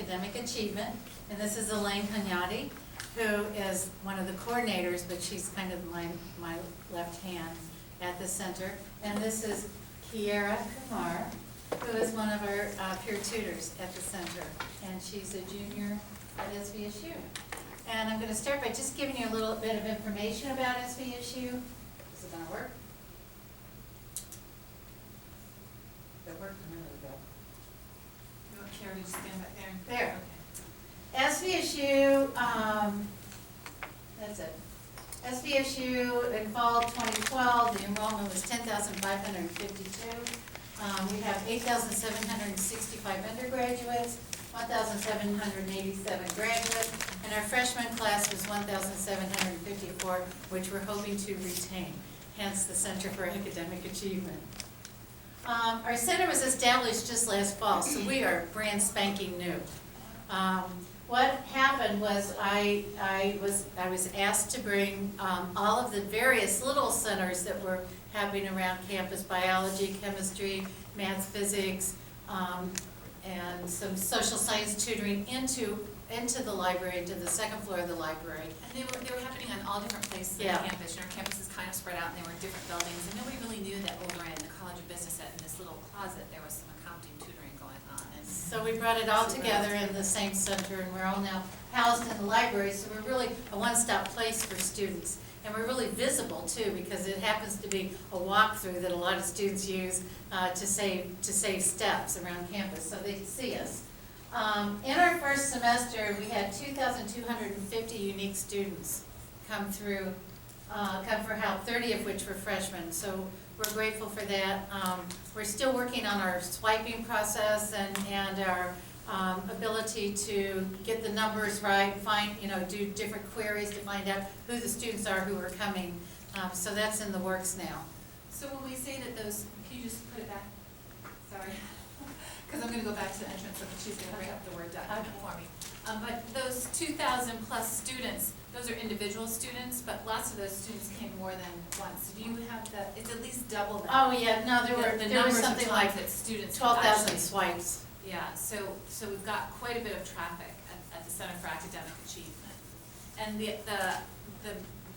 academic achievement. And this is Elaine Hunyadi, who is one of the coordinators, but she's kind of my left hand at the center. And this is Kiera Kumar, who is one of our peer tutors at the center. And she's a junior at SVSU. And I'm going to start by just giving you a little bit of information about SVSU. Is it going to work? It worked a minute ago. You want Kiara to just stand back there? There. Okay. SVSU, that's it. SVSU in fall 2012, the enrollment was 10,552. We have 8,765 undergraduates, 1,787 graduates, and our freshman class was 1,754, which we're hoping to retain, hence the Center for Academic Achievement. Our center was established just last fall, so we are brand spanking new. What happened was I was asked to bring all of the various little centers that were happening around campus, biology, chemistry, math, physics, and some social science tutoring into the library, to the second floor of the library. And they were happening on all different places Yeah. on campus. And our campus is kind of spread out, and they were in different buildings. And nobody really knew that over in the College of Business, in this little closet, there was some accounting tutoring going on. And So we brought it all together in the same center, and we're all now housed in the library, so we're really a one-stop place for students. And we're really visible too, because it happens to be a walkthrough that a lot of students use to save steps around campus, so they can see us. In our first semester, we had 2,250 unique students come through, come for help, 30 of which were freshmen, so we're grateful for that. We're still working on our swiping process and our ability to get the numbers right, do different queries to find out who the students are who are coming. So that's in the works now. so when we say that those, can you just put it back? Sorry. Because I'm going to go back to the entrance, and she's going to bring up the word document for me. But those 2,000 plus students, those are individual students, but lots of those students came more than once. Do you have it's at least double that? Oh, yeah, no, there was something like that students 12,000 swipes. Yeah, so we've got quite a bit of traffic at the Center for Academic Achievement. And the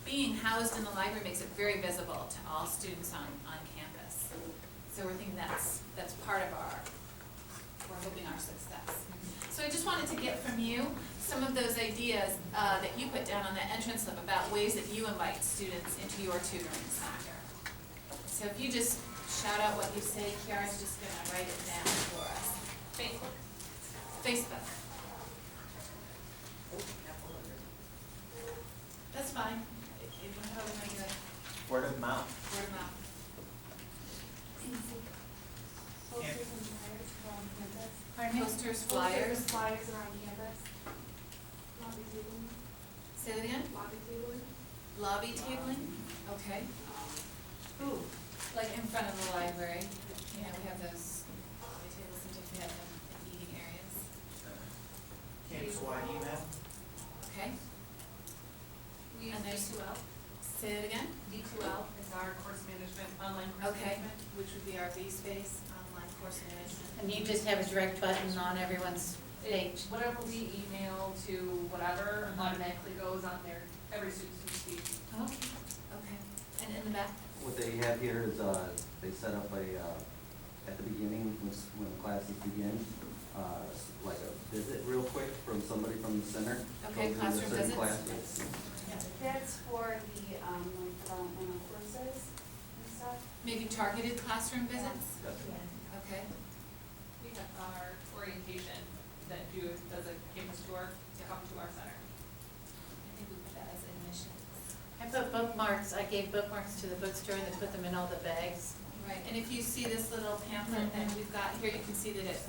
being housed in the library makes it very visible to all students on campus. So we're thinking that's part of we're hoping our success. So I just wanted to get from you some of those ideas that you put down on the entrance slip about ways that you invite students into your tutoring center. So if you just shout out what you say, Kiara's just going to write it down for us. Facebook. That's fine. How are we going to do it? Word of mouth. Word of mouth. Posters and flyers around campus. Pardon me? Posters, flyers. Flyers around campus. Lobby tabling. Say that again. Lobby tabling. Lobby tabling. Okay. Ooh, like in front of the library. You know, we have those lobby tables, sometimes we have them in eating areas. Campus-wide email. Okay. We use And there's- D2L. Say it again. D2L is our course management, online course Okay. management. Which would be our B-Space online course management. And you just have a direct button on everyone's page. Whatever we email to whatever automatically goes on there. Every student can see. Okay. Okay. And in the back? What they have here is, they set up at the beginning, when classes begin, like a visit real quick from somebody from the center. Okay, Go through the classroom certain visits. classes. That's for the like developmental courses and stuff. Maybe targeted classroom visits? That's Okay. We have our orientation that does a campus tour to come to our center. I think we put that as admissions. I put bookmarks, I gave bookmarks to the bookstore and they put them in all the bags. Right, and if you see this little pamphlet that we've got here, you can see that it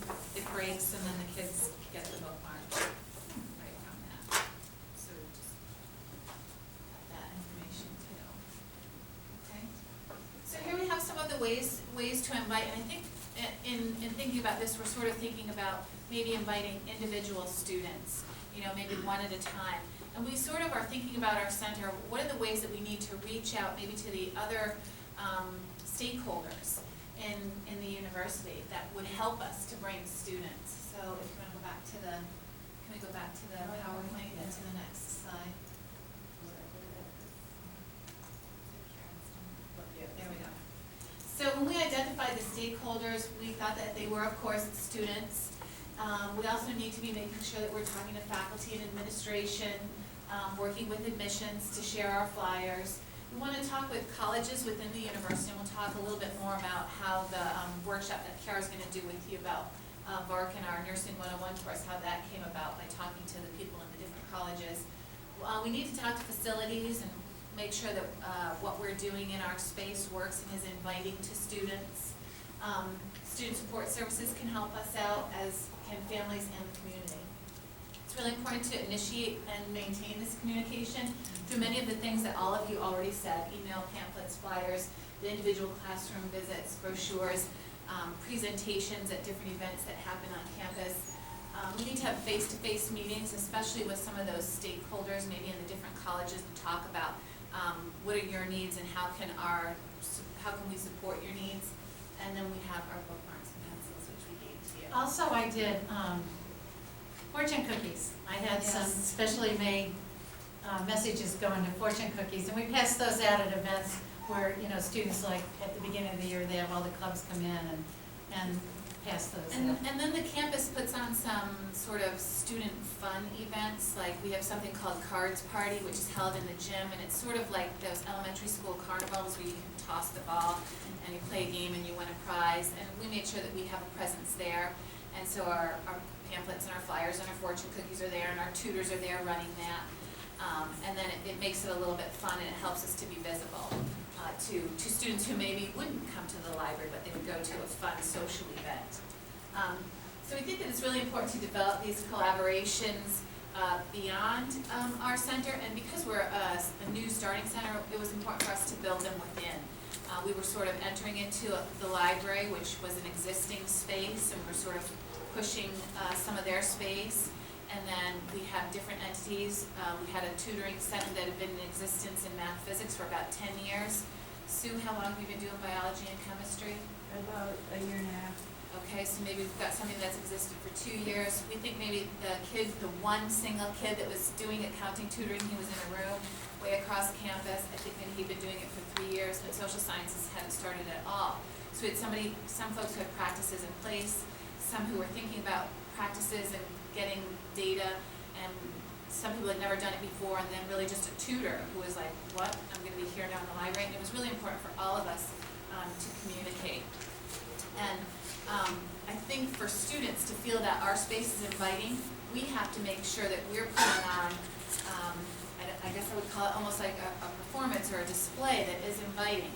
breaks and then the kids get the bookmark right from that. So we just got that information too. Okay. So here we have some of the ways to invite, and I think in thinking about this, we're sort of thinking about maybe inviting individual students, maybe one at a time. And we sort of are thinking about our center, what are the ways that we need to reach out maybe to the other stakeholders in the university that would help us to bring students. So if you want to go back to the to the PowerPoint and to the next slide. There we go. So when we identified the stakeholders, we thought that they were, of course, students. We also need to be making sure that we're talking to faculty and administration, working with admissions to share our flyers. We want to talk with colleges within the university, and we'll talk a little bit more about how the workshop that Kara's going to do with you about VARK and our Nursing 101 course, how that came about by talking to the people in the different colleges. We need to talk to facilities and make sure that what we're doing in our space works and is inviting to students. Student support services can help us out, as can families and the community. It's really important to initiate and maintain this communication through many of the things that all of you already said: email, pamphlets, flyers, the individual classroom visits, brochures, presentations at different events that happen on campus. We need to have face-to-face meetings, especially with some of those stakeholders, maybe in the different colleges, and talk about what are your needs and how can we support your needs. And then we have our bookmarks and pencils, which we gave to you. Also, I did fortune cookies. I had some Yes. specially made messages going to fortune cookies, and we passed those out at events where, you know, students, like at the beginning of the year, they have all the clubs come in and pass those out. And then the campus puts on some sort of student fun events, like we have something called Cards Party, which is held in the gym, and it's sort of like those elementary school carnivals where you can toss the ball and you play a game and you win a prize, and we made sure that we have a presence there. And so our pamphlets and our flyers and our fortune cookies are there, and our tutors are there running that. And then it makes it a little bit fun, and it helps us to be visible to students who maybe wouldn't come to the library, but they would go to a fun social event. So we think that it's really important to develop these collaborations beyond our center, and because we're a new starting center, it was important for us to build them within. We were sort of entering into the library, which was an existing space, and we're sort of pushing some of their space. And then we have different entities. We had a tutoring center that had been in existence in math physics for about 10 years. Sue, how long have you been doing biology and chemistry? About a year and a half. Okay, so maybe we've got something that's existed for 2 years. We think maybe the one single kid that was doing accounting tutoring, he was in a room way across campus. I think maybe he'd been doing it for 3 years, but social sciences hadn't started at all. So we had some folks who had practices in place, some who were thinking about practices and getting data, and some people had never done it before, and then really just a tutor who was like, what? I'm going to be here now in the library. And it was really important for all of us to communicate. And I think for students to feel that our space is inviting, we have to make sure that we're putting on, I guess I would call it almost like a performance or a display that is inviting.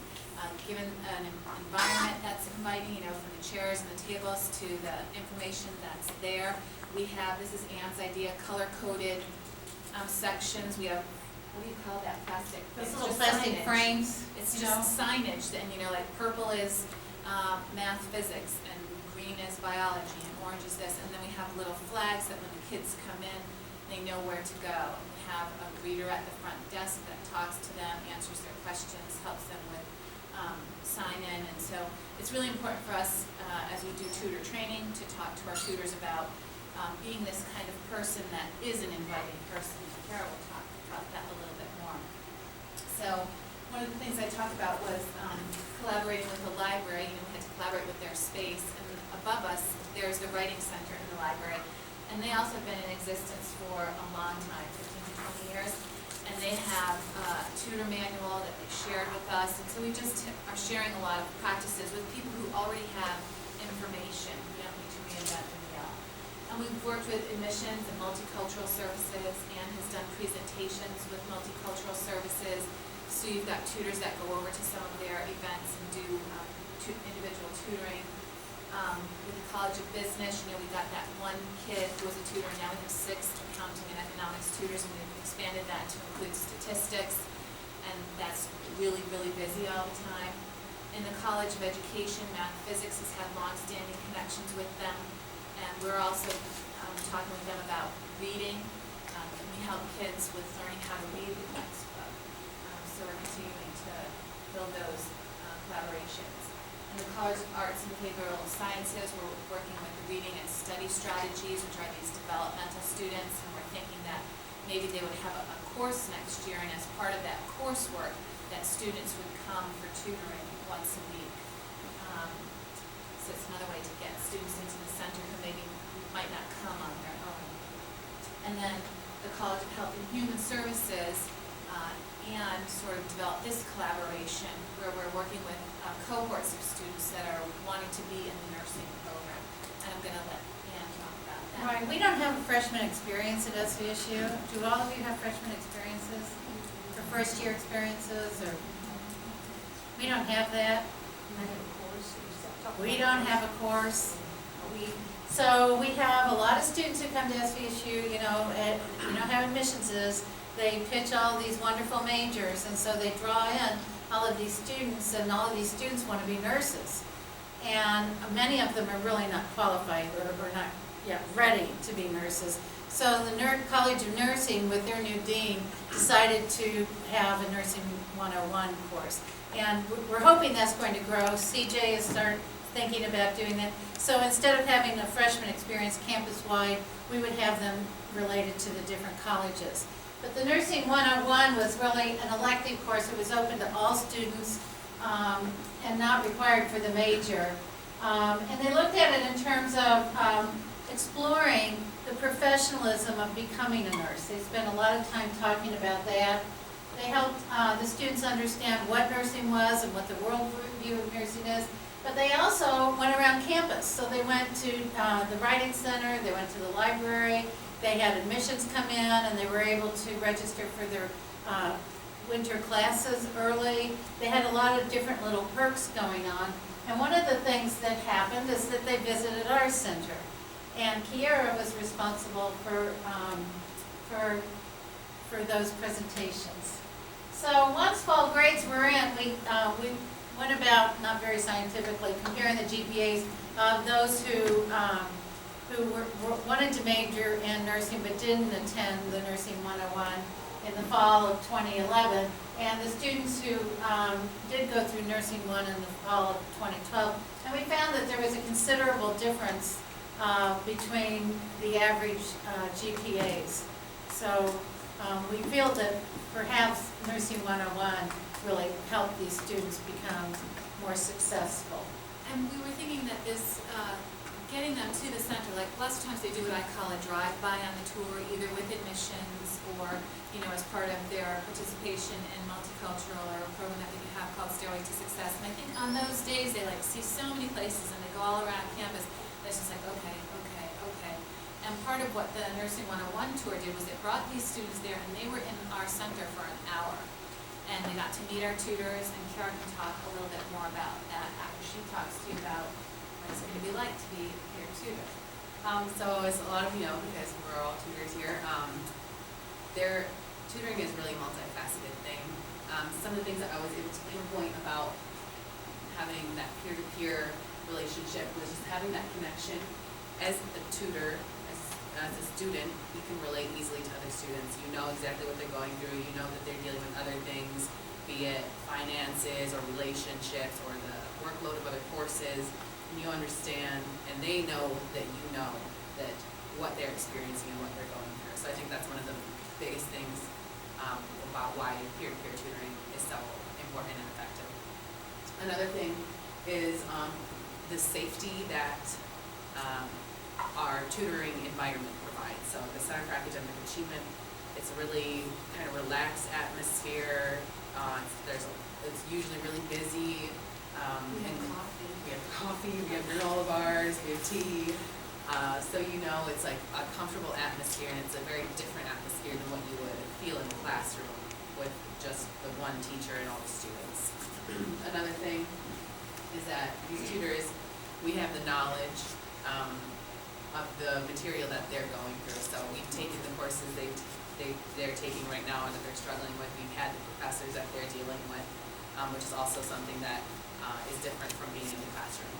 Given an environment that's inviting, you know, from the chairs and the tables to the information that's there. We have, this is Anne's idea, color-coded sections. We have, what do you call that, plastic? Those It's little just plastic signage. frames. It's you just know? signage, and you know, like purple is math, physics, and green is biology, and orange is this. And then we have little flags that when the kids come in, they know where to go. And we have a greeter at the front desk that talks to them, answers their questions, helps them with sign in. And so it's really important for us as we do tutor training to talk to our tutors about being this kind of person that is an inviting person. Kara will talk about that a little bit more. So one of the things I talked about was collaborating with the library. You know, we had to collaborate with their space. And above us, there's the writing center in the library. And they also have been in existence for a long time, 15 to 20 years. And they have a tutor manual that they shared with us. And so we just are sharing a lot of practices with people who already have information. We don't need to reinvent the wheel. And we've worked with admissions and multicultural services. Anne has done presentations with multicultural services. So you've got tutors that go over to some of their events and do individual tutoring. With the College of Business, you know, we got that one kid who was a tutor, and now we have 6 accounting and economics tutors, and we've expanded that to include statistics, and that's really, really busy all the time. In the College of Education, math physics has had long-standing connections with them, and we're also talking with them about reading. Can we help kids with learning how to read the textbook? So we're continuing to build those collaborations. In the College of Arts and Behavioral Sciences, we're working with the reading and study strategies, which are these developmental students, and we're thinking maybe they would have a course next year, and as part of that coursework, that students would come for tutoring once a week. So it's another way to get students into the center who maybe might not come on their own. And then the College of Health and Human Services and sort of develop this collaboration where we're working with cohorts of students that are wanting to be in the nursing program. And I'm going to let Ann talk about that. Right, we don't have a freshman experience at SVSU. Do all of you have freshman experiences? Or first year experiences, or? We don't have that. We don't have a course. So we have a lot of students who come to SVSU, you know how admissions is. They pitch all these wonderful majors, and so they draw in all of these students, and all of these students want to be nurses. And many of them are really not qualified or not yet ready to be nurses. So the College of Nursing, with their new dean, decided to have a Nursing 101 course. And we're hoping that's going to grow. CJ has started thinking about doing that. So instead of having a freshman experience campus-wide, we would have them related to the different colleges. But the Nursing 101 was really an elective course. It was open to all students and not required for the major. And they looked at it in terms of exploring the professionalism of becoming a nurse. They spent a lot of time talking about that. They helped the students understand what nursing was and what the world view of nursing is. But they also went around campus. So they went to the Writing Center, they went to the library, they had admissions come in, and they were able to register for their winter classes early. They had a lot of different little perks going on. And one of the things that happened is that they visited our center. And Kiera was responsible for those presentations. So once fall grades were in, we went about, not very scientifically, comparing the GPAs of those who wanted to major in nursing but didn't attend the Nursing 101 in the fall of 2011, and the students who did go through Nursing 1 in the fall of 2012. And we found that there was a considerable difference between the average GPAs. So we feel that perhaps Nursing 101 really helped these students become more successful. And we were thinking that this, getting them to the center, like lots of times they do what I call a drive-by on the tour, either with admissions or, as part of their participation in multicultural or a program that we have called Stairway to Success. And I think on those days they see so many places and they go all around campus. It's just like, okay. And part of what the Nursing 101 tour did was it brought these students there, and they were in our center for an hour. And they got to meet our tutors, and Kara can talk a little bit more about that after she talks to you about what it's going to be like to be your tutor. So as a lot of you know, because we're all tutors here, their tutoring is really a multifaceted thing. Some of the things that I was able to pinpoint about having that peer-to-peer relationship was just having that connection. As a tutor, as a student, you can relate easily to other students. You know exactly what they're going through. You know that they're dealing with other things, be it finances or relationships or the workload of other courses. And you understand, and they know that you know that what they're experiencing and what they're going through. So I think that's one of the biggest things about why peer-to-peer tutoring is so important and effective. Another thing is the safety that our tutoring environment provides. So the Center for Academic Achievement, it's a really kind of relaxed atmosphere. It's usually really busy. We have coffee. We have coffee, we have granola bars, we have tea. So it's like a comfortable atmosphere, and it's a very different atmosphere than what you would feel in the classroom with just the one teacher and all the students. Another thing is that these tutors, we have the knowledge of the material that they're going through. So we've taken the courses they're taking right now and that they're struggling with. We've had the professors that they're dealing with, which is also something that is different from being in the classroom.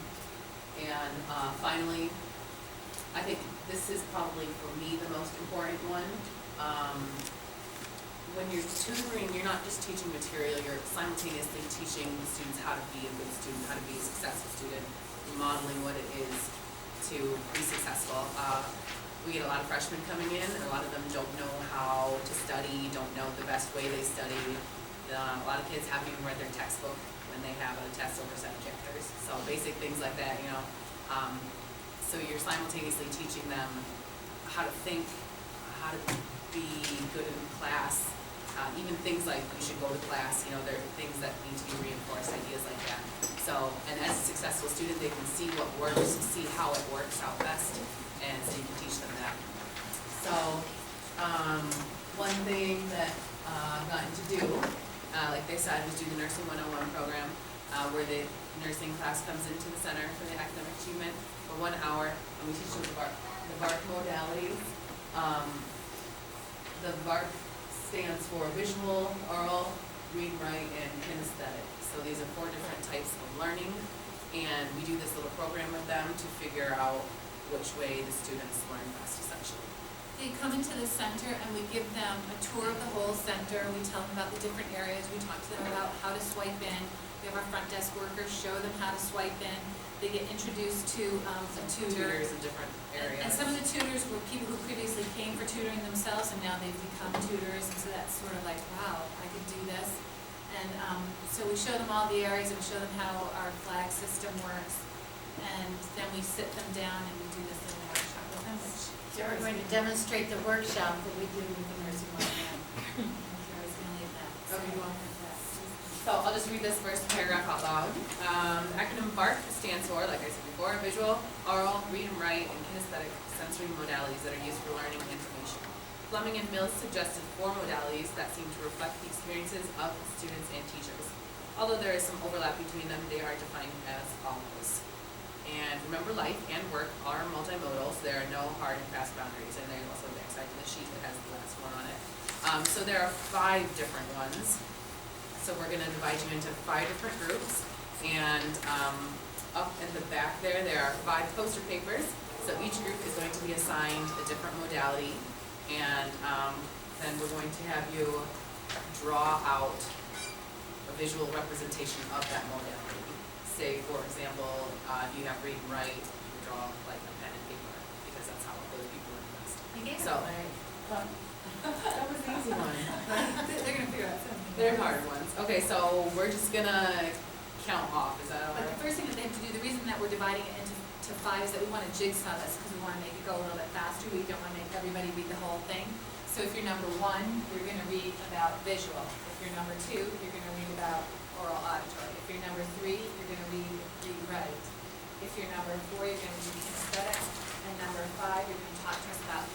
And finally, I think this is probably for me the most important one. When you're tutoring, you're not just teaching material, you're simultaneously teaching the students how to be a good student, how to be a successful student, modeling what it is to be successful. we get a lot of freshmen coming in, and a lot of them don't know how to study, don't know the best way they study. A lot of kids haven't even read their textbook when they have a test over 7 chapters. So basic things like that, you know. So you're simultaneously teaching them how to think, how to be good in class, even things like you should go to class, you know, there are things that need to be reinforced, ideas like that. So, and as a successful student, they can see what works, see how it works out best, and so you can teach them that. So, one thing that I've gotten to do, like they said, was do the Nursing 101 program, where the nursing class comes into the center for the academic achievement for 1 hour, and we teach them the VARK modalities. The VARK stands for visual, oral, read, write, and kinesthetic. So these are 4 different types of learning, and we do this little program with them to figure out which way the students learn best, essentially. They come into the center and we give them a tour of the whole center. We tell them about the different areas. We talk to them about how to swipe in. We have our front desk workers show them how to swipe in. They get introduced to a tutor. Tutors in different areas. And some of the tutors were people who previously came for tutoring themselves, and now they've become tutors, and so that's sort of like, wow, I could do this. And so we show them all the areas, and we show them how our flag system works, and then we sit them down and we do this little workshop with them, which So we're going to demonstrate the workshop that we do with the nursing program. Carrie's going to lead that. Okay, you want So I'll just read this first paragraph out loud. The acronym VARK stands for, like I said before, visual, oral, read and write, and kinesthetic sensory modalities that are used for learning information. Fleming and Mills suggested 4 modalities that seem to reflect the experiences of students and teachers. Although there is some overlap between them, they are defined as follows. And remember, life and work are multimodal, so there are no hard and fast boundaries. And there's also the backside of the sheet that has the last one on it. So there are 5 different ones. So we're going to divide you into 5 different groups, and up in the back there are 5 poster papers. So each group is going to be assigned a different modality, and then we're going to have you draw out a visual representation of that modality. Say, for example, if you have read and write, you would draw like a pen and paper, because that's how those people are best. So, that was the easy one. They're going to figure out something. They're hard ones. Okay, so we're just gonna count off. Is that all But right? the first thing that they have to do, the reason that we're dividing it into 5 is that we want to jigsaw this because we want to make it go a little bit faster. We don't want to make everybody read the whole thing. So if you're number 1, you're going to read about visual. If you're number 2, you're going to read about oral auditory. If you're number 3, you're going to read write. If you're number 4, you're going to read kinesthetic. And number 5, you're going to talk to us about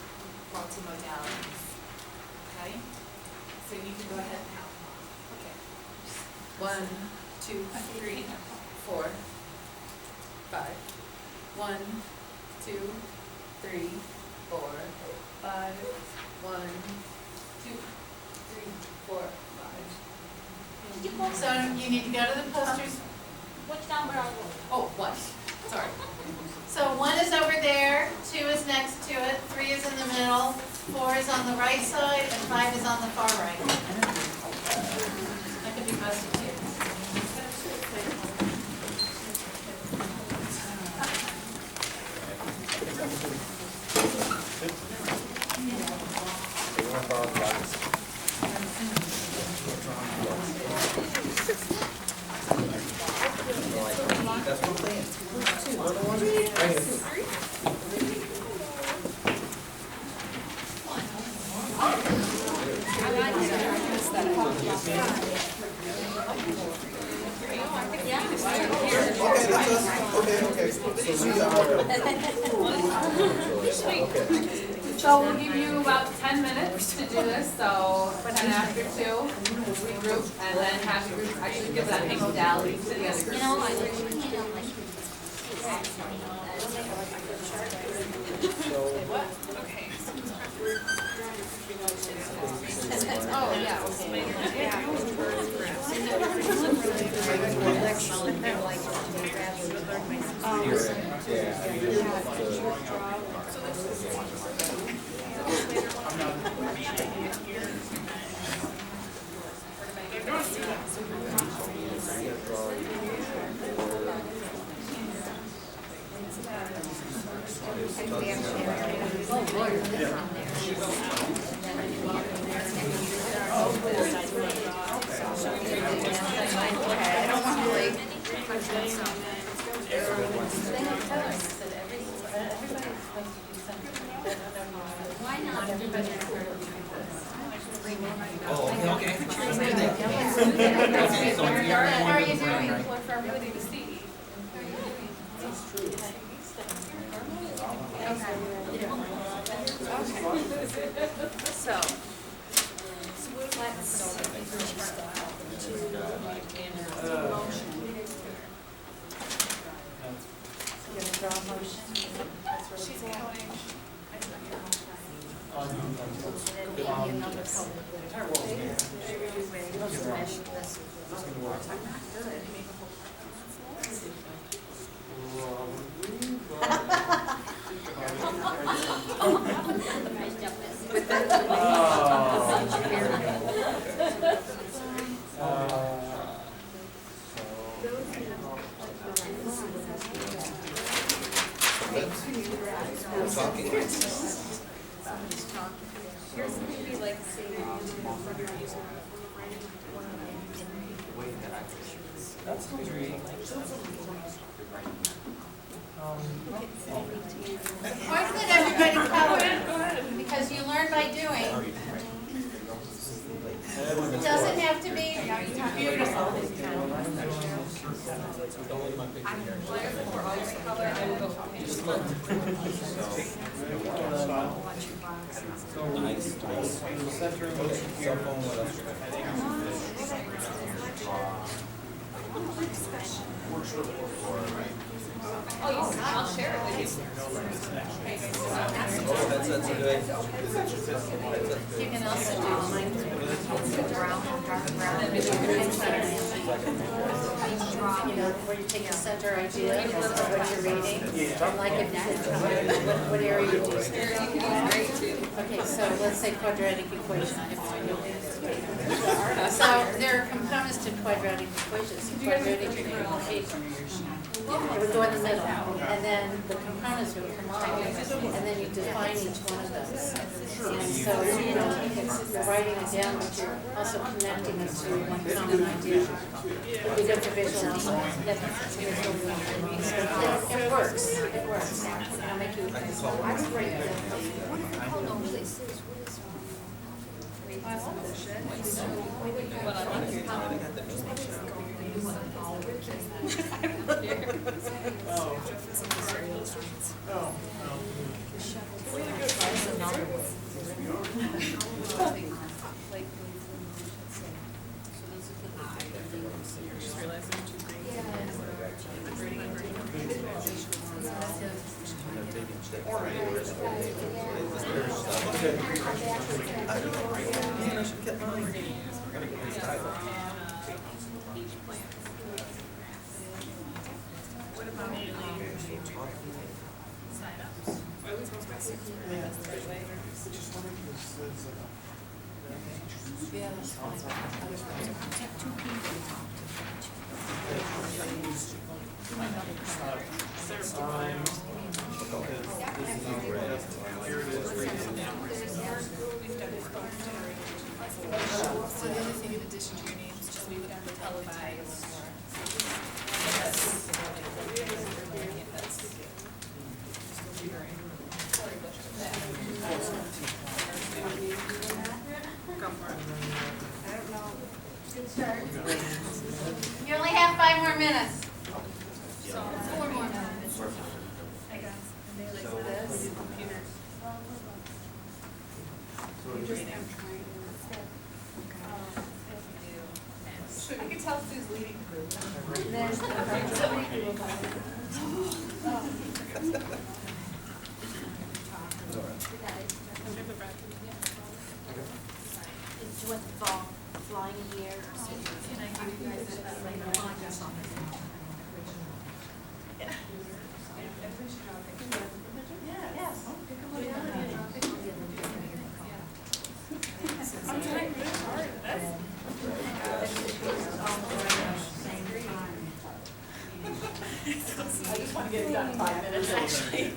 multimodalities. Okay? So you can go ahead and count them off. Okay. 1, 2, 3, 4, 5. 1, 2, 3, 4, 5. 1, 2, 3, 4, 5. So you need to go to the posters. Which number are you? Oh, 1. Sorry. So 1 is over there, 2 is next to it, 3 is in the middle, 4 is on the right side, and 5 is on the far right. That could be busted too. That's what I'm saying. So we'll give you about 10 minutes to do this, so 10 after 2, regroup, and then have the group actually give that modality to the other group. Oh, yeah, okay. Why not? Everybody Oh, okay, okay. How are you doing? For everybody to see. So, let's. You're gonna draw a motion? She's going. Here's maybe like say. That's great. Why did everybody color? Because you learn by doing. It doesn't have to be beautiful. Oh, yes, I'll share it with you. You can also do brown, dark brown. You know, where you take the center idea of what you're reading, and like if what area you do. Okay, so let's say quadratic equation. So there are components to quadratic equations. Quadratic equation. It would go in the middle, and then the components would come off, and then you define each one of those. And so, you know, you're writing it down, but you're also connecting it to one common idea. It would be good for visualizing. It works. It works. I'll make you. Yeah, that's fine. So the other thing in addition to your names, just we would have to televise. You only have 5 more minutes. 4 more minutes. I guess. And they like this. I can tell Sue's leading the group. Do you want the ball flying in the air or something? Can I give you guys that right now? I'm trying really hard. I just want to get it done in 5 minutes. actually.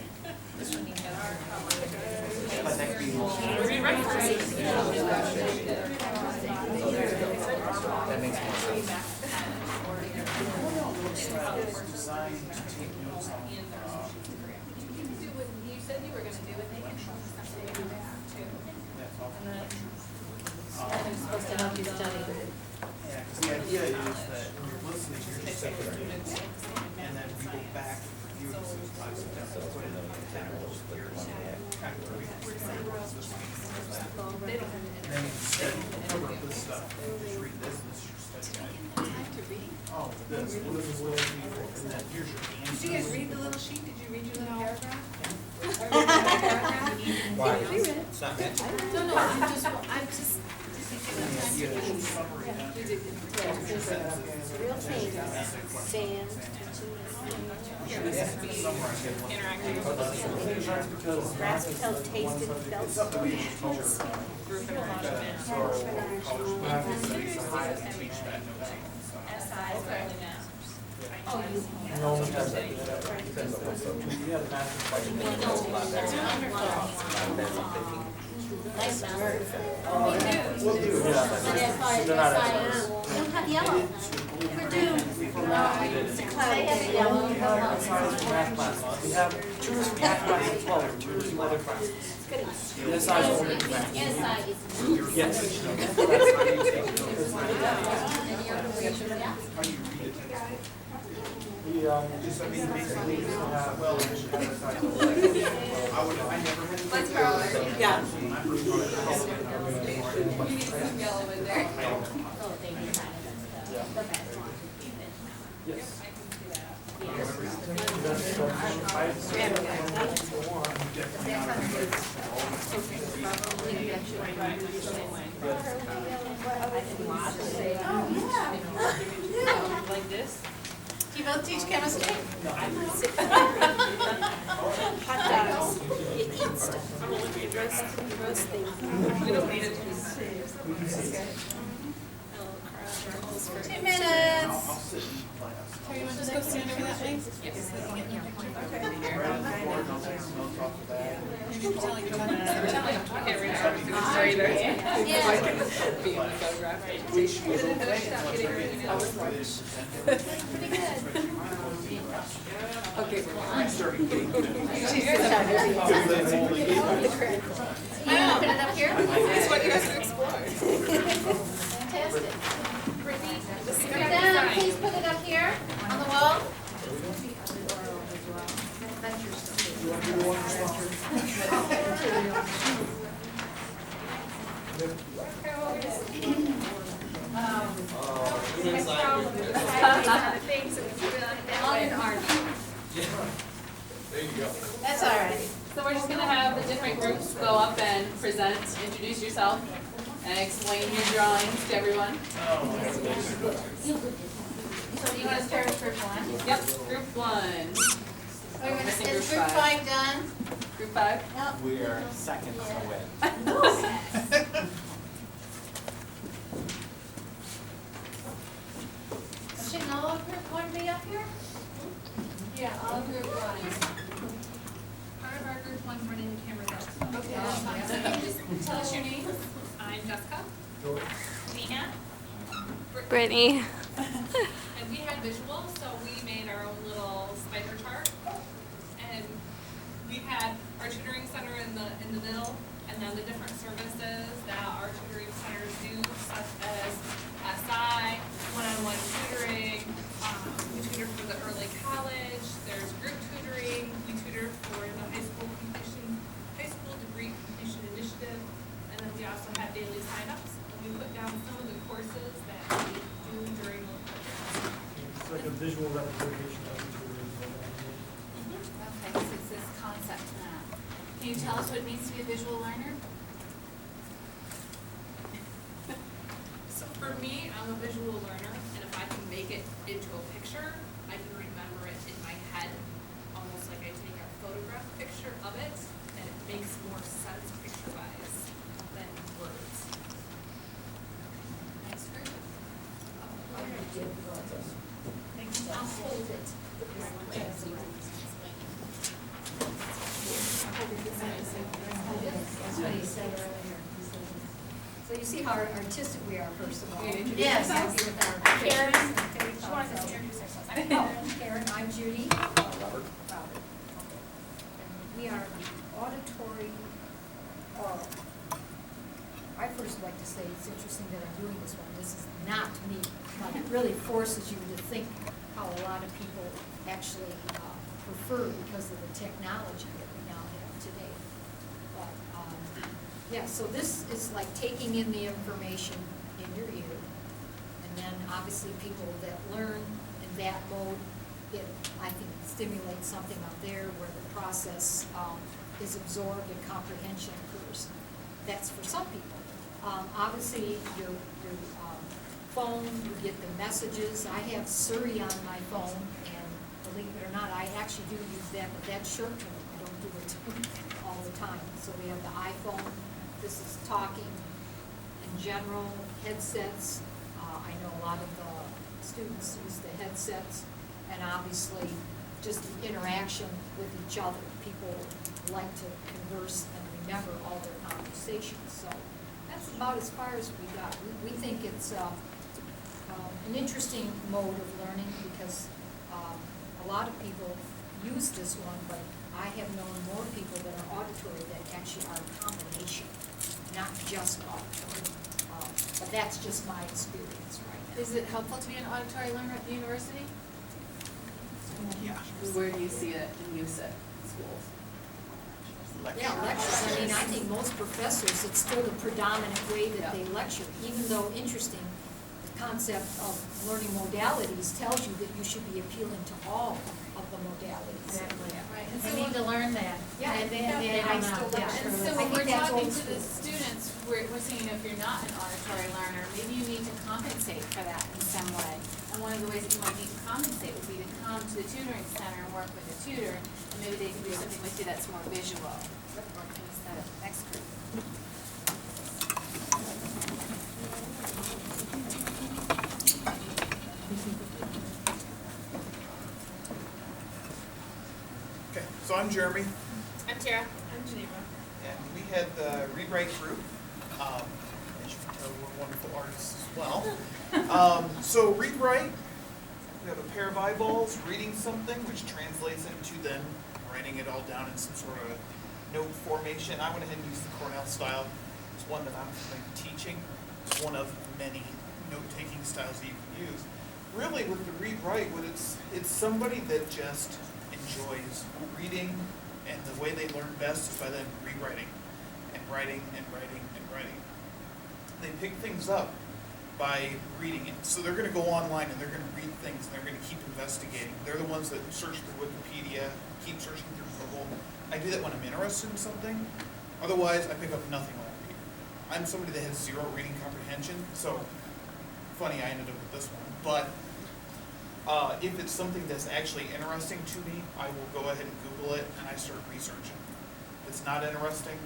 That makes more sense. You said you were gonna do it, they can show us something in there too. I'm supposed to help you study. Yeah, because the idea is that when you're listening, you're just taking students, and then we go back and review it, so it's classes, and put it in the tables, here, kind of where we can this week, there's that. And then instead of cover up this stuff, you just read this, and this is your study guide. Oh, this, and then here's your answers. Did you guys read the little sheet? Did you read your little paragraph? Why? It's not meant to. No, I'm just Yeah, the idea is summary, Real changes, sand, grass felt, tasted, felt. it's up to me as a teacher. Nice work. And as far as SIM, we don't have yellow. We're due. It's a cloud. They have yellow. We have tutors from math classes as well, and tutors from other classes. The SI is only for math. Inside is. Yes. We, basically just have, Let's go. Yeah. You need some yellow in there. Oh, they decided that's the best one. yes. I can do that. Like this? Do you both teach chemistry? Hot dogs. It eats stuff. Roast things. We don't need it. 2 minutes. I'll sit in class. Carrie, you want to just go stand over that way? Yes. Okay. You want to put it up here? That's what you guys can explore. Fantastic. Brittany, this is Put it down, please put it up here on the wall. That's all right. So we're just gonna have the different groups go up and present, introduce yourself, and explain your drawings to everyone. So you want to start with group 1? Yep, group 1. Is Missing group group 5 5. done? Group 5? Yep. We are seconds away. Shouldn't all of group 1 be up here? Yeah, all group 1. Part of our group 1's running the cameras out. Okay, that's fine. So can you just tell us your names? I'm Jessica. Leanne. Brittany. And we had visuals, so we made our own little spider chart. And we had our tutoring center in the middle, and then the different services that our tutoring centers do, such as SI, one-on-one tutoring, we tutor for the early college, there's group tutoring, we tutor for the high school degree completion initiative, and then we also have daily signups, and we put down some of the courses that we do during those programs. It's like a visual representation of the tutors. Okay, so it's this concept now. Can you tell us what it means to be a visual learner? So for me, I'm a visual learner, and if I can make it into a picture, I can remember it in my head, almost like I take a photograph picture of it, and it makes more sense picture-wise than words. Next group. I'll hold it. So you see how artistic we are, first of all. Yes. Happy with our Karen, pictures. she wanted us to introduce ourselves. Oh, Karen, I'm Judy. Robert. Okay. And we are the auditory oral. I first like to say it's interesting that I'm doing this one. This is not me, but it really forces you to think how a lot of people actually prefer because of the technology that we now have today. But, yeah, so this is like taking in the information in your ear, and then obviously people that learn in that mode, it, I think, stimulates something out there where the process is absorbed and comprehension occurs. That's for some people. Obviously, your phone, you get the messages. I have Siri on my phone, and believe it or not, I actually do use that, but that's short-term. I don't do it all the time. So we have the iPhone. This is talking in general, headsets. I know a lot of the students use the headsets, and obviously just the interaction with each other. People like to converse and remember all their conversations. So that's about as far as we got. We think it's an interesting mode of learning because a lot of people use this one, but I have known more people that are auditory that actually are a combination, not just auditory. But that's just my experience right now. Is it helpful to be an auditory learner at the university? Yeah. Where do you see it and use it in schools? Yeah, lectures. I mean, I think most professors, it's still the predominant way that they lecture, even though, interesting, the concept of learning modalities tells you that you should be appealing to all of the modalities. Exactly. Right. And They so need to learn that. Yeah, And they I don't still know. lecture. And so I when think we're that's talking old to the school. students, we're saying, if you're not an auditory learner, maybe you need to compensate for that in some way. And one of the ways that you might need to compensate would be to come to the tutoring center and work with a tutor, and maybe they can do something with you that's more visual, or kinesthetic. Next group. Okay, so I'm Jeremy, I'm Tara. I'm Geneva. and we had the rewrite group. As you can tell, we're wonderful artists as well. So rewrite, we have a pair of eyeballs reading something, which translates into then writing it all down in some sort of note formation. I went ahead and used the Cornell style. It's one that I'm teaching. It's one of many note-taking styles that you can use. Really, with the read-write, it's somebody that just enjoys reading, and the way they learn best is by then rewriting and writing and writing and writing. They pick things up by reading it. So they're going to go online and they're going to read things and they're going to keep investigating. They're the ones that search through Wikipedia, keep searching through Google. I do that when I'm interested in something. Otherwise, I pick up nothing when I read. I'm somebody that has zero reading comprehension, so funny I ended up with this one. But if it's something that's actually interesting to me, I will go ahead and Google it and I start researching. If it's not interesting,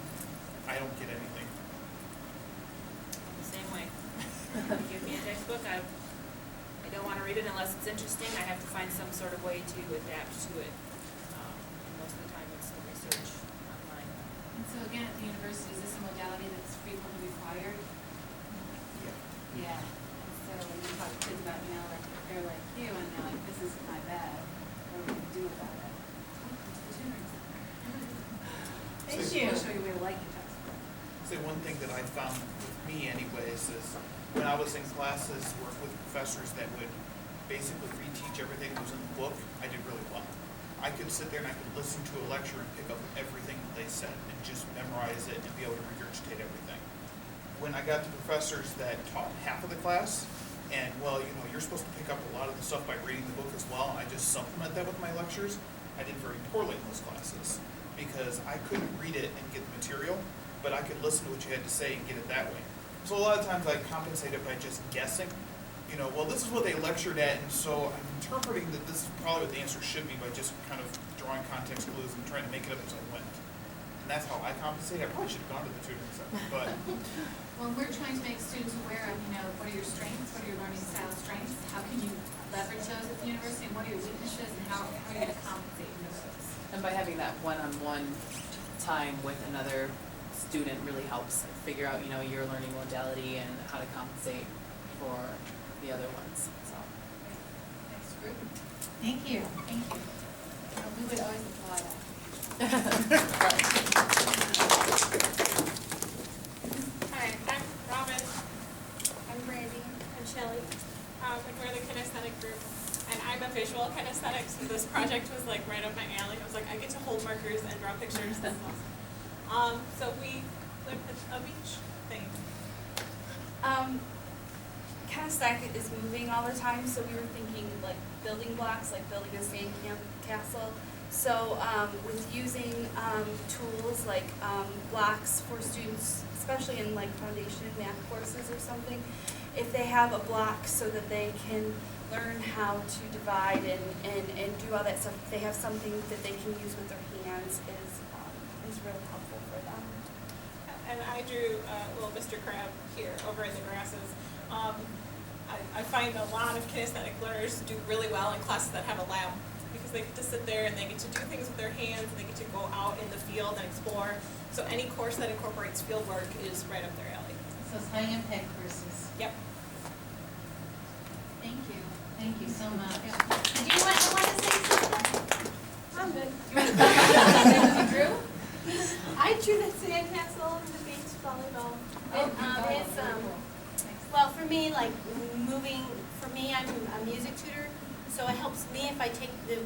I don't get anything. The same way. Give me a textbook, I don't want to read it unless it's interesting. I have to find some sort of way to adapt to it. And most of the time it's some research online. And so again, at the university, is this a modality that's frequently required? Yeah. Yeah. And so when you talk to kids about, like, if they're like you and they're like, this is my bad, what are we gonna do about it? Thank So- you. We'll show you where to like your textbook. Say one thing that I found with me anyways is when I was in classes, work with professors that would basically reteach everything that was in the book, I did really well. I could sit there and I could listen to a lecture and pick up everything that they said and just memorize it and be able to regurgitate everything. When I got to professors that taught half of the class, and well, you're supposed to pick up a lot of the stuff by reading the book as well, I just supplement that with my lectures, I did very poorly in those classes because I couldn't read it and get the material, but I could listen to what you had to say and get it that way. So a lot of times I compensate it by just guessing. Well, this is what they lectured at, and so I'm interpreting that this is probably what the answer should be by just kind of drawing context clues and trying to make it up as I went. And that's how I compensate. I probably should have gone to the tutoring center, but Well, we're trying to make students aware of, what are your strengths, what are your learning style strengths, how can you leverage those at the university, and what are your weaknesses, and how are you going to compensate for those? And by having that one-on-one time with another student really helps figure out, your learning modality and how to compensate for the other ones, so. Next group. Thank you, thank you. We would always apply that. Hi, I'm Robin, I'm Brandy. I'm Shelley, and we're the Kinesthetic group. And I'm a visual kinesthetic, so this project was like right up my alley. I was like, I get to hold markers and draw pictures. That's awesome. So we learned a beach thing. Kinesthetic is moving all the time, so we were thinking like building blocks, like building a sand castle. So with using tools like blocks for students, especially in like foundation and math courses or something, if they have a block so that they can learn how to divide and do all that stuff, if they have something that they can use with their hands is really helpful for them. And I drew little Mr. Crab here over in the grasses. I find a lot of kinesthetic learners do really well in classes that have a lab, because they get to sit there and they get to do things with their hands, and they get to go out in the field and explore. So any course that incorporates field work is right up their alley. So it's high impact courses. Yep. Thank you so much. Did you want to say something? I'm good. You drew? I drew the sandcastle, the beach volleyball. And it's, well, for me, like moving, for me, I'm a music tutor, so it helps me if I take the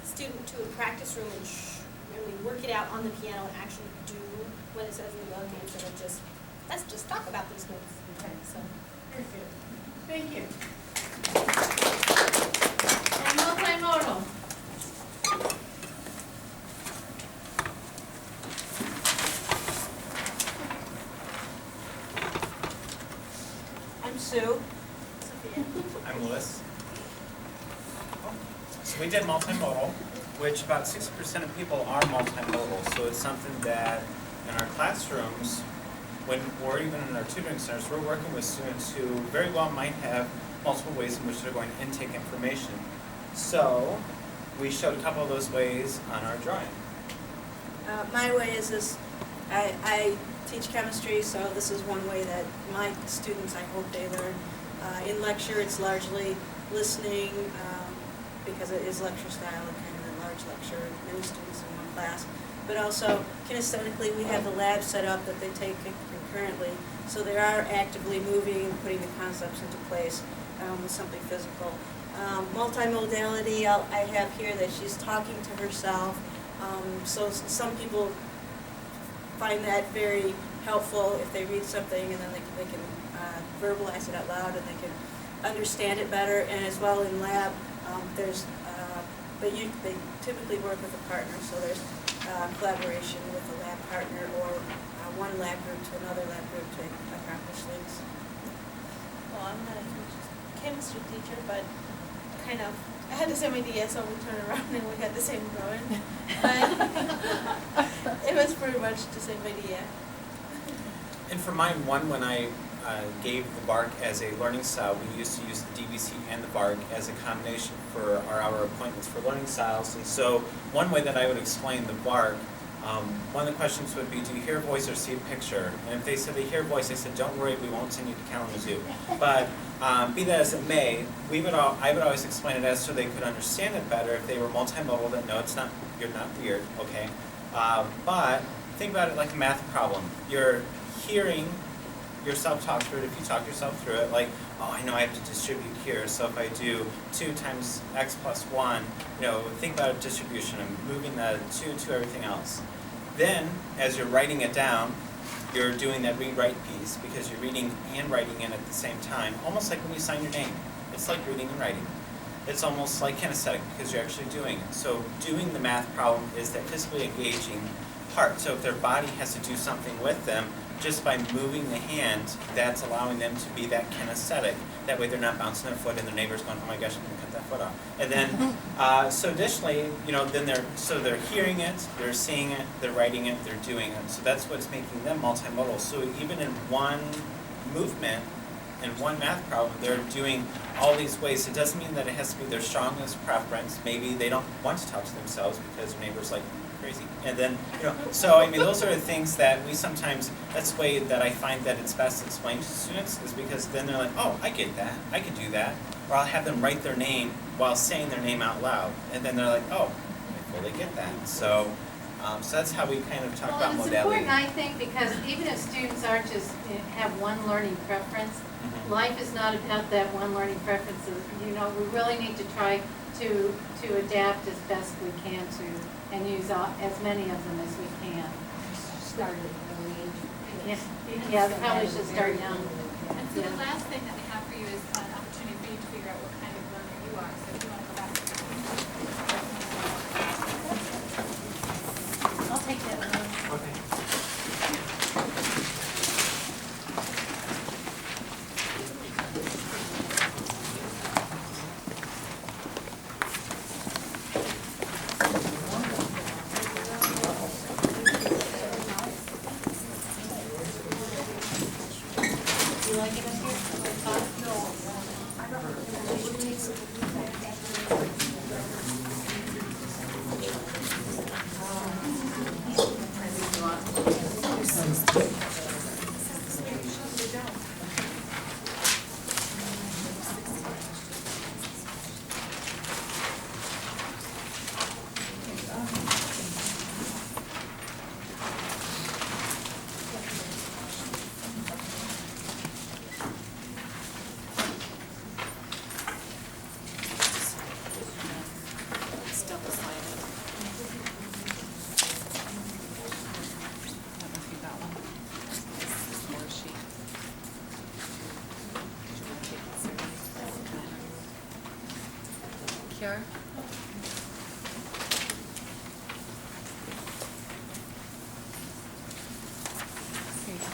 student to a practice room and we work it out on the piano and actually do what it says in the book instead of just, let's just talk about these notes. Okay, so. Very good. Thank you. And multimodal. I'm Sue. I'm Lewis. So we did multimodal, which about 60% of people are multimodal. So it's something that in our classrooms, or even in our tutoring centers, we're working with students who very well might have multiple ways in which they're going to intake information. So we showed a couple of those ways on our drawing. My way is this, I teach chemistry, so this is one way that my students, I hope they learn. In lecture, it's largely listening, because it is lecture style, kind of a large lecture, many students in one class. But also, kinesthetically, we have the lab set up that they take concurrently, so they are actively moving and putting the concepts into place with something physical. Multimodality, I have here that she's talking to herself, so some people find that very helpful if they read something and then they can verbalize it out loud and they can understand it better. And as well in lab, they typically work with a partner, so there's collaboration with a lab partner or one lab group to another lab group to accomplish things. Well, I'm not a chemistry teacher, but kind of, I had the same idea, so we turned around and we had the same drawing. But it was pretty much the same idea. And for mine, when I gave the VARK as a learning style, we used to use the DVC and the VARK as a combination for our hour appointments for learning styles. And so one way that I would explain the VARK, one of the questions would be, do you hear a voice or see a picture? And if they said they hear a voice, I said, don't worry, we won't send you to Kalamazoo. But be that as it may, I would always explain it as so they could understand it better if they were multimodal, that no, it's not, you're not weird, okay? But think about it like a math problem. You're hearing yourself talk through it. If you talk yourself through it, like, oh, I know I have to distribute here, so if I do 2 times x plus 1, think about a distribution. I'm moving the 2 to everything else. Then, as you're writing it down, you're doing that read-write piece because you're reading and writing it at the same time, almost like when you sign your name. It's like reading and writing. It's almost like kinesthetic because you're actually doing it. So doing the math problem is that physically engaging part. So if their body has to do something with them, just by moving the hand, that's allowing them to be that kinesthetic. That way they're not bouncing their foot and their neighbor's going, oh my gosh, I'm going to cut that foot off. And then, so additionally, then they're hearing it, they're seeing it, they're writing it, they're doing it. So that's what's making them multimodal. So even in one movement, in one math problem, they're doing all these ways. It doesn't mean that it has to be their strongest preference. Maybe they don't want to talk to themselves because their neighbor's like crazy. And then, so I mean, those are the things that we sometimes, that's the way that I find that it's best explained to students, is because then they're like, oh, I get that, I can do that. Or I'll have them write their name while saying their name out loud. And then they're like, oh, I fully get that. So that's how we kind of talk about Well, it's modality. important, I think, because even if students aren't just have one learning preference, life is not about that one learning preference. We really need to try to adapt as best we can to, and use as many of them as we can. Start at an early age. Yeah, probably should start young. And so the last thing that we have for you is an opportunity for you to figure out what kind of learner you are. So if you want to go back. I'll take that one. Okay. Do you like it up here? No. It's double-sided. I don't know if you got one. This is your sheet. Kiara? Here you go.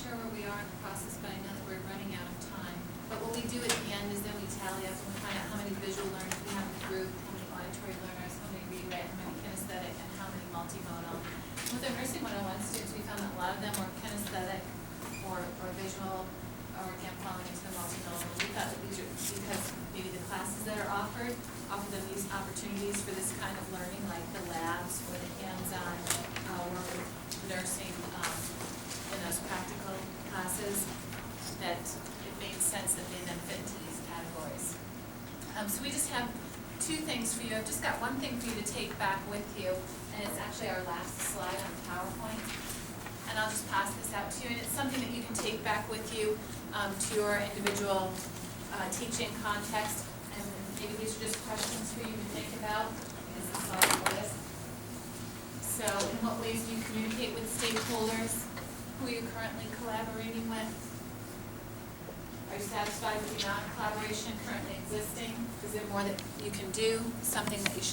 sure where we are in the process, but I know that we're running out of time. But what we do at the end is then we tally up and we find out how many visual learners we have in the group, how many auditory learners, how many read, write, how many kinesthetic, and how many multimodal. With our nursing 101 students, we found that a lot of them were kinesthetic or visual, or again falling into the multimodal. We thought that these are because maybe the classes that are offer them these opportunities for this kind of learning, like the labs or the hands-on work with nursing in those practical classes, that it made sense that they then fit into these categories. So we just have two things for you. I've just got one thing for you to take back with you, and it's actually our last slide on PowerPoint. And I'll just pass this out to you, and it's something that you can take back with you to your individual teaching context. And maybe these are just questions for you to think about. This is all for this. So, in what ways do you communicate with stakeholders? Who are you currently collaborating with? Are you satisfied with the amount of collaboration currently existing? Is there more that you can do? Something that you should